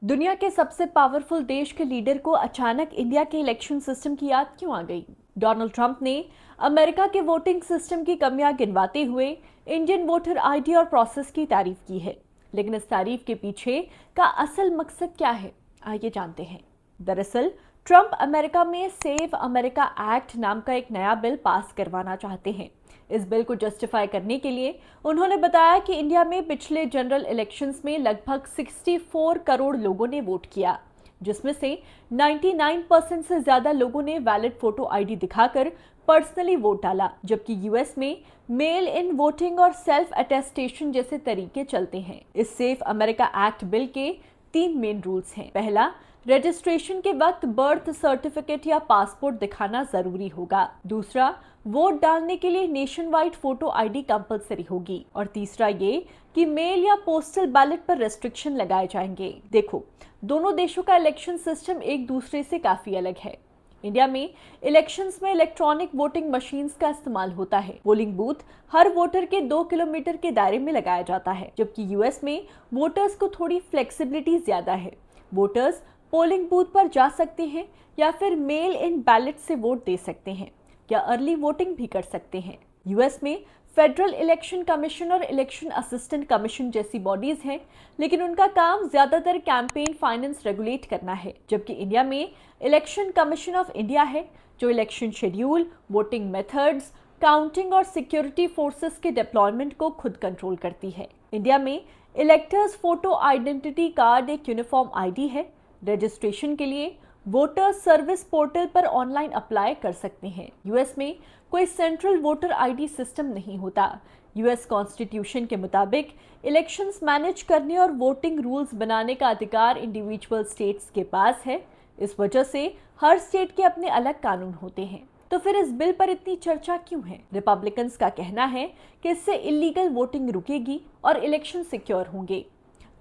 दुनिया के सबसे पावरफुल देश के लीडर को अचानक इंडिया के इलेक्शन सिस्टम की याद क्यों आ गई? डोनाल्ड ट्रंप ने अमेरिका के वोटिंग सिस्टम की कमियां गिनवाते हुए इंडियन वोटर आईडी और प्रोसेस की तारीफ की है। लेकिन इस तारीफ के पीछे का असल मकसद क्या है, आइए जानते हैं। दरअसल ट्रंप अमेरिका में सेव अमेरिका एक्ट नाम का एक नया बिल पास करवाना चाहते हैं। इस बिल को जस्टिफाई करने के लिए उन्होंने बताया कि इंडिया में पिछले जनरल इलेक्शंस में लगभग 64 करोड़ लोगों ने वोट किया, जिसमें से 99% से ज्यादा लोगों ने वैलिड फोटो आईडी दिखाकर पर्सनली वोट डाला, जबकि यूएस में मेल इन वोटिंग और सेल्फ अटेस्टेशन जैसे तरीके चलते हैं। इस सेफ अमेरिका एक्ट बिल के 3 मेन रूल्स हैं। पहला, रजिस्ट्रेशन के वक्त बर्थ सर्टिफिकेट या पासपोर्ट दिखाना जरूरी होगा। दूसरा, वोट डालने के लिए nation wide photo ID compulsory होगी। और तीसरा ये कि मेल या पोस्टल बैलेट पर रेस्ट्रिक्शन लगाए जाएंगे। देखो, दोनों देशों का इलेक्शन सिस्टम एक दूसरे से काफी अलग है। इंडिया में इलेक्शंस में इलेक्ट्रॉनिक वोटिंग मशीन्स का इस्तेमाल होता है। पोलिंग बूथ हर वोटर के 2 किलोमीटर के दायरे में लगाया जाता है, जबकि यूएस में वोटर्स को थोड़ी फ्लेक्सिबिलिटी ज्यादा है। वोटर्स पोलिंग बूथ पर जा सकते हैं या फिर मेल इन बैलेट से वोट दे सकते हैं या अर्ली वोटिंग भी कर सकते हैं। यूएस में फेडरल इलेक्शन कमीशन और इलेक्शन असिस्टेंट कमीशन जैसी बॉडीज हैं, लेकिन उनका काम ज्यादातर कैंपेन फाइनेंस रेगुलेट करना है, जबकि इंडिया में इलेक्शन कमीशन ऑफ इंडिया है, जो election schedule, voting methods, counting और सिक्योरिटी फोर्सेस के डिप्लॉयमेंट को खुद कंट्रोल करती है। इंडिया में इलेक्टर्स फोटो आइडेंटिटी कार्ड एक यूनिफॉर्म आईडी है। रजिस्ट्रेशन के लिए वोटर सर्विस पोर्टल पर ऑनलाइन अप्लाई कर सकते हैं। यूएस में कोई सेंट्रल वोटर आईडी सिस्टम नहीं होता। यूएस कॉन्स्टिट्यूशन के मुताबिक इलेक्शंस मैनेज करने और वोटिंग रूल्स बनाने का अधिकार इंडिविजुअल स्टेट्स के पास है। इस वजह से हर स्टेट के अपने अलग कानून होते हैं। तो फिर इस बिल पर इतनी चर्चा क्यों है? रिपब्लिकन्स का कहना है कि इससे इलीगल वोटिंग रुकेगी और इलेक्शन सिक्योर होंगे,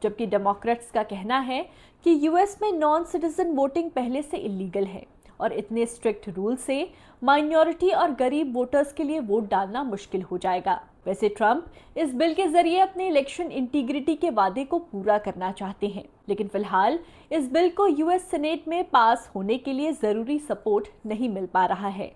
जबकि डेमोक्रेट्स का कहना है कि यूएस में नॉन सिटीजन वोटिंग पहले से इलीगल है और इतने स्ट्रिक्ट रूल से माइनॉरिटी और गरीब वोटर्स के लिए वोट डालना मुश्किल हो जाएगा। वैसे ट्रंप इस बिल के जरिए अपने इलेक्शन इंटीग्रिटी के वादे को पूरा करना चाहते हैं, लेकिन फिलहाल इस बिल को यूएस सीनेट में पास होने के लिए जरूरी सपोर्ट नहीं मिल पा रहा है।